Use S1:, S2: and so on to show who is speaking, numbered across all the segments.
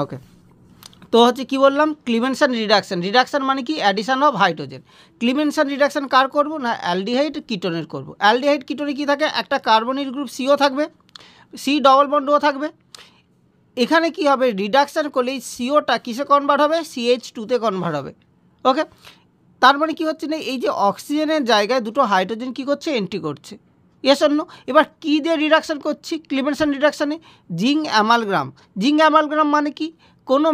S1: ওকে, তো হচ্ছে কি বললাম, ক্লিমেনসন রিডাকশন। রিডাকশন মানে কি? Addition of hydrogen. Clemmensen reduction কার করব না? অ্যালডিহাইড কিটোনের করব। অ্যালডিহাইড কিটোনে কি থাকে? একটা কার্বনিল গ্রুপ সিও থাকবে, সি ডবল বন্ড ও থাকবে। এখানে কি হবে? রিডাকশন করলে এই সিওটা কিসে কনভার্ট হবে? CH2-তে কনভার্ট হবে। ওকে, তার মানে কি হচ্ছে না, এই যে অক্সিজেনের জায়গায় দুটো হাইড্রোজেন কি করছে? এন্ট্রি করছে। Yes or no? এবার কী দিয়ে রিডাকশন করছি ক্লিমেনসন রিডাকশানে? Zinc amalgam. জিঙ্ক অ্যামালগ্রাম মানে কি? কোনো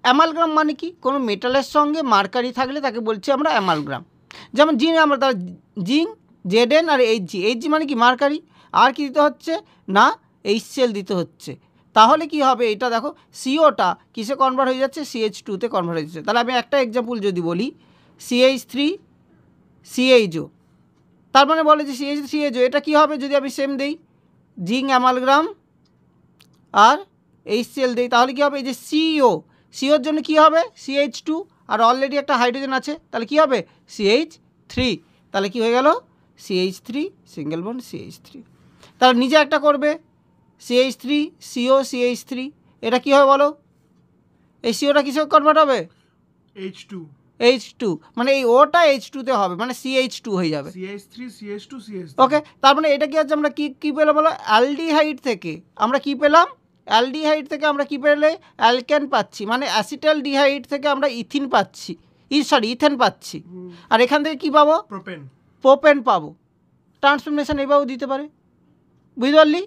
S1: অ্যামালগ্রাম মানে কি? কোনো মেটালের সঙ্গে মার্কারি থাকলে তাকে বলছি আমরা অ্যামালগ্রাম। যেমন জিঙ্ক আমরা তার জিঙ্ক Zn আর Hg। Hg মানে কি? মার্কারি। আর কি দিতে হচ্ছে না? HCl দিতে হচ্ছে। তাহলে কি হবে? এটা দেখো, সিওটা কিসে কনভার্ট হয়ে যাচ্ছে? CH2-তে কনভার্ট হয়ে যাচ্ছে। তাহলে আমি একটা এক্সাম্পল যদি বলি, CH3 CHO, তার মানে বলে যে CH3 CHO, এটা কি হবে যদি আমি সেম দেই জিঙ্ক অ্যামালগ্রাম আর HCl দেই? তাহলে কি হবে? এই যে সিওর জন্য কি হবে? CH2, আর অলরেডি একটা হাইড্রোজেন আছে, তাহলে কি হবে? CH3। তাহলে কি হয়ে গেল? CH3 single bond CH3। তাহলে নিজে একটা করবে CH3 CO CH3, এটা কি হবে বলো? এই সিওটা কিসে কনভার্ট হবে? H2 মানে এই ওটা H2-তে হবে, মানে CH2 হয়ে যাবে।
S2: CH3 CH2 CH3।
S1: ওকে, তার মানে এটা কি হচ্ছে? আমরা কি পেলাম বলো? অ্যালডিহাইড থেকে আমরা কি পেলাম? অ্যালডিহাইড থেকে আমরা কি পেলে? অ্যালকেন পাচ্ছি, মানে অ্যাসিটালডিহাইড থেকে আমরা ইথিন পাচ্ছি, ইথেন পাচ্ছি। আর এখান থেকে কি পাবো? প্রোপেন পাবো। ট্রান্সফরমেশন এভাবেও দিতে পারে, বুঝতে পারলি?